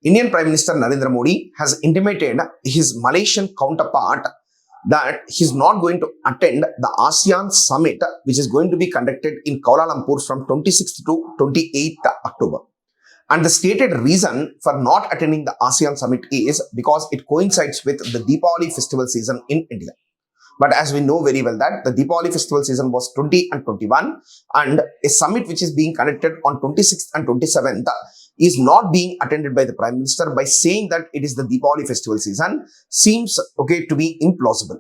Indian Prime Minister Narendra Modi has intimated his Malaysian counterpart that he's not going to attend the ASEAN summit, which is going to be conducted in Kuala Lumpur from 26th to 28th October. And the stated reason for not attending the ASEAN summit is because it coincides with the Deepavali festival season in India. But as we know very well that the Deepavali festival season was 20 and 21, and a summit which is being conducted on 26th and 27th is not being attended by the Prime Minister by saying that it is the Deepavali festival season seems to be implausible.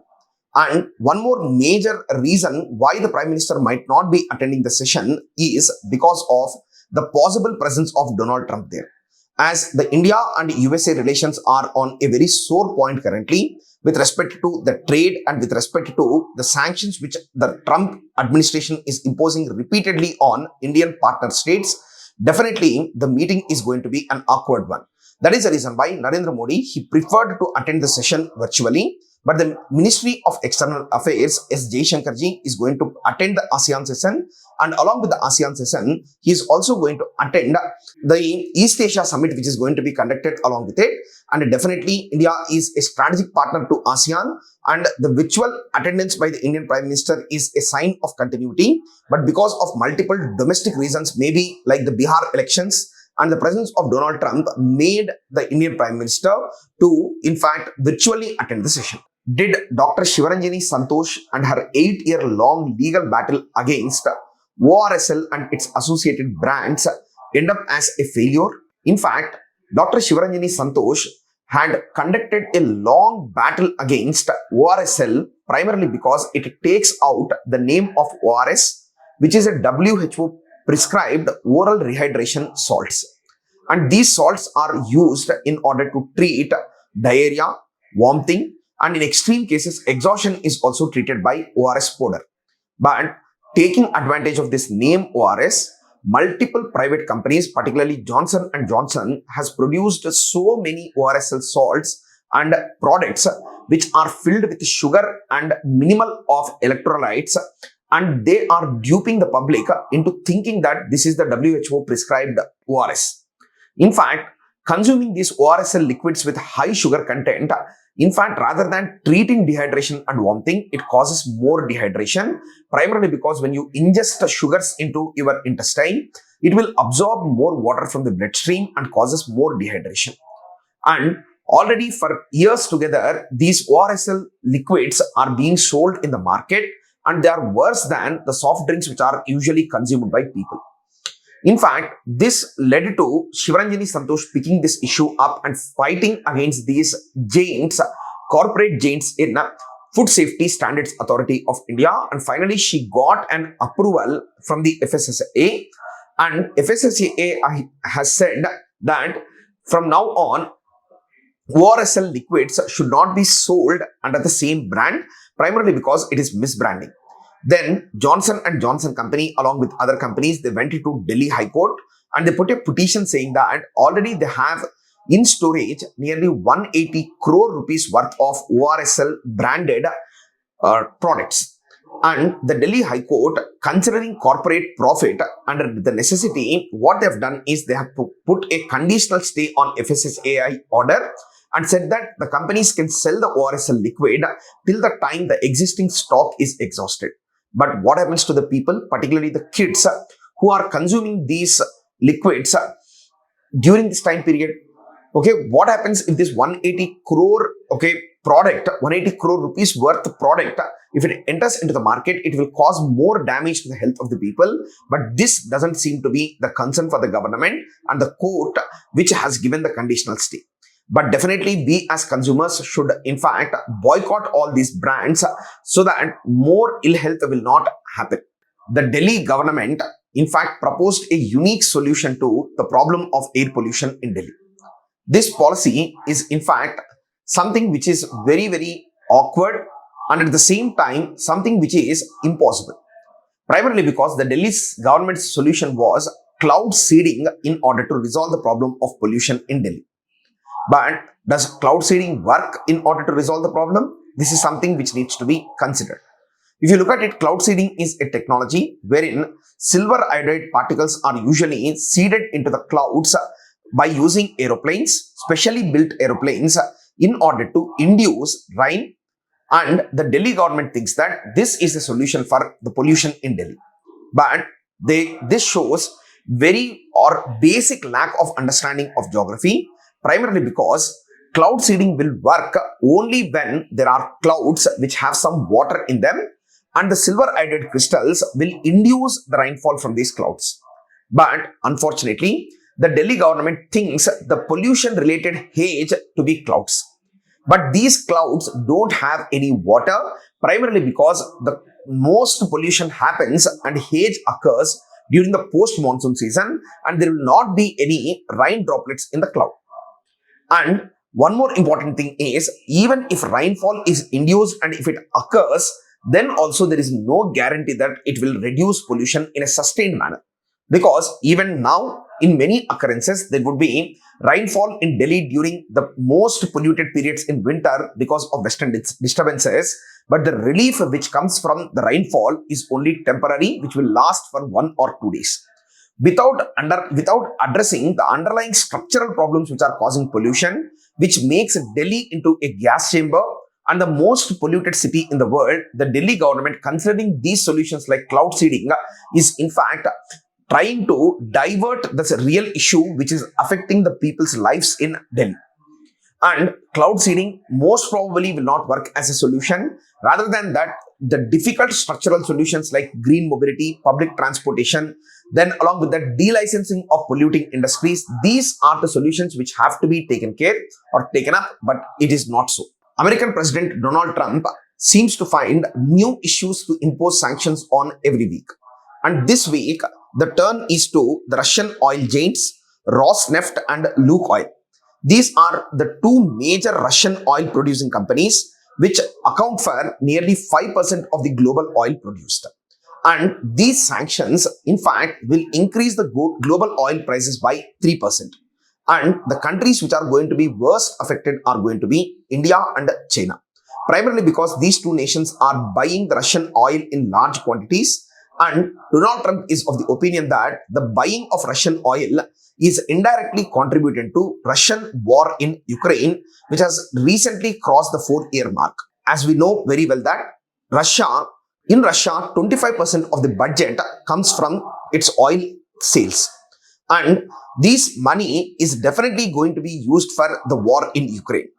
And one more major reason why the Prime Minister might not be attending the session is because of the possible presence of Donald Trump there. As the India and USA relations are on a very sore point currently with respect to the trade and with respect to the sanctions which the Trump administration is imposing repeatedly on Indian partner states, definitely the meeting is going to be an awkward one. That is the reason why Narendra Modi, he preferred to attend the session virtually. But the Ministry of External Affairs, 𝐾𝐨𝐰𝐧𝐥𝐨𝐚𝐝, is going to attend the ASEAN session, and along with the ASEAN session, he is also going to attend the East Asia Summit, which is going to be conducted along with it. And definitely, India is a strategic partner to ASEAN, and the virtual attendance by the Indian Prime Minister is a sign of continuity. But because of multiple domestic reasons, maybe like the Bihar elections, and the presence of Donald Trump made the Indian Prime Minister to, in fact, virtually attend the session. Did Dr. Sivaranjani Santosh and her 8-year-long legal battle against ORSL and its associated brands end up as a failure? In fact, Dr. Sivaranjani Santosh had conducted a long battle against ORSL primarily because it takes out the name of ORS, which is a WHO prescribed oral rehydration salts. And these salts are used in order to treat diarrhea, vomiting, and in extreme cases, exhaustion is also treated by ORS powder. But taking advantage of this name ORS, multiple private companies, particularly Johnson & Johnson, has produced so many ORSL salts and products which are filled with sugar and minimal of electrolytes, and they are duping the public into thinking that this is the WHO prescribed ORS. In fact, consuming these ORSL liquids with high sugar content, in fact, rather than treating dehydration and vomiting, it causes more dehydration, primarily because when you ingest sugars into your intestine, it will absorb more water from the bloodstream and causes more dehydration. And already for years together, these ORSL liquids are being sold in the market, and they are worse than the soft drinks which are usually consumed by people. In fact, this led to Sivaranjani Santosh picking this issue up and fighting against these giants, corporate giants in Food Safety Standards Authority of India. And finally, she got an approval from the FSSAI. And FSSAI has said that from now on, ORSL liquids should not be sold under the same brand, primarily because it is misbranding. Then Johnson & Johnson company, along with other companies, they went into Delhi High Court and they put a petition saying that already they have in storage nearly 180 crore rupees worth of ORSL branded products. And the Delhi High Court, considering corporate profit under the necessity, what they have done is they have put a conditional stay on FSSAI order and said that the companies can sell the ORSL liquid till the time the existing stock is exhausted. But what happens to the people, particularly the kids who are consuming these liquids during this time period? What happens if this 180 crore product, 180 crore rupees worth product, if it enters into the market, it will cause more damage to the health of the people. But this doesn't seem to be the concern for the government and the court, which has given the conditional stay. But definitely we as consumers should in fact boycott all these brands so that more ill health will not happen. The Delhi government in fact proposed a unique solution to the problem of air pollution in Delhi. This policy is in fact something which is very, very awkward and at the same time something which is impossible. Primarily because the Delhi's government's solution was cloud seeding in order to resolve the problem of pollution in Delhi. But does cloud seeding work in order to resolve the problem? This is something which needs to be considered. If you look at it, cloud seeding is a technology wherein silver iodide particles are usually seeded into the clouds by using aeroplanes, specially built aeroplanes, in order to induce rain, and the Delhi government thinks that this is the solution for the pollution in Delhi. But this shows very or basic lack of understanding of geography, primarily because cloud seeding will work only when there are clouds which have some water in them, and the silver-eyed crystals will induce the rainfall from these clouds. But unfortunately, the Delhi government thinks the pollution-related haze to be clouds. But these clouds don't have any water, primarily because the most pollution happens and haze occurs during the post-monsoon season, and there will not be any rain droplets in the cloud. And one more important thing is, even if rainfall is induced and if it occurs, then also there is no guarantee that it will reduce pollution in a sustained manner. Because even now, in many occurrences, there would be rainfall in Delhi during the most polluted periods in winter because of western disturbances. But the relief which comes from the rainfall is only temporary, which will last for 1 or 2 days. Without addressing the underlying structural problems which are causing pollution, which makes Delhi into a gas chamber and the most polluted city in the world, the Delhi government, considering these solutions like cloud seeding, is in fact trying to divert the real issue which is affecting the people's lives in Delhi. And cloud seeding most probably will not work as a solution. Rather than that, the difficult structural solutions like green mobility, public transportation, then along with that delicensing of polluting industries, these are the solutions which have to be taken care or taken up, but it is not so. American President Donald Trump seems to find new issues to impose sanctions on every week. And this week, the turn is to the Russian oil giants, Rosneft and Lukoil. These are the two major Russian oil producing companies which account for nearly 5% of the global oil produced. And these sanctions, in fact, will increase the global oil prices by 3%. And the countries which are going to be worst affected are going to be India and China. Primarily because these two nations are buying the Russian oil in large quantities. And Donald Trump is of the opinion that the buying of Russian oil is indirectly contributing to Russian war in Ukraine, which has recently crossed the 4-year mark. As we know very well that in Russia, 25% of the budget comes from its oil sales. And this money is definitely going to be used for the war in Ukraine.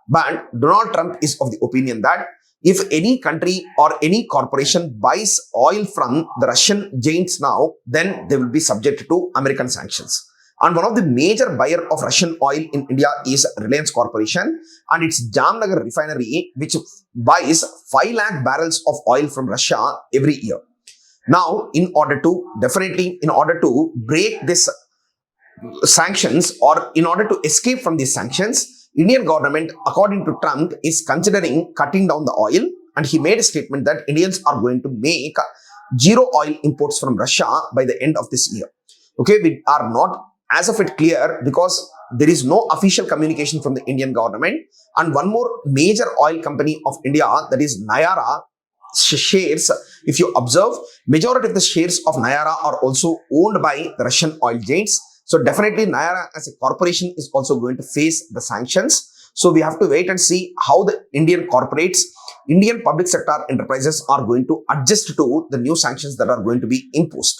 But Donald Trump is of the opinion that if any country or any corporation buys oil from the Russian giants now, then they will be subject to American sanctions. And one of the major buyer of Russian oil in India is Reliance Corporation and its Jamnagar refinery, which buys 5 lakh barrels of oil from Russia every year. Now, in order to break this sanctions or in order to escape from these sanctions, Indian government, according to Trump, is considering cutting down the oil, and he made a statement that Indians are going to make zero oil imports from Russia by the end of this year. Okay, we are not as of it clear because there is no official communication from the Indian government. And one more major oil company of India, that is Nayara shares, if you observe, majority of the shares of Nayara are also owned by the Russian oil giants. So definitely Nayara as a corporation is also going to face the sanctions. So we have to wait and see how the Indian corporates, Indian public sector enterprises are going to adjust to the new sanctions that are going to be imposed.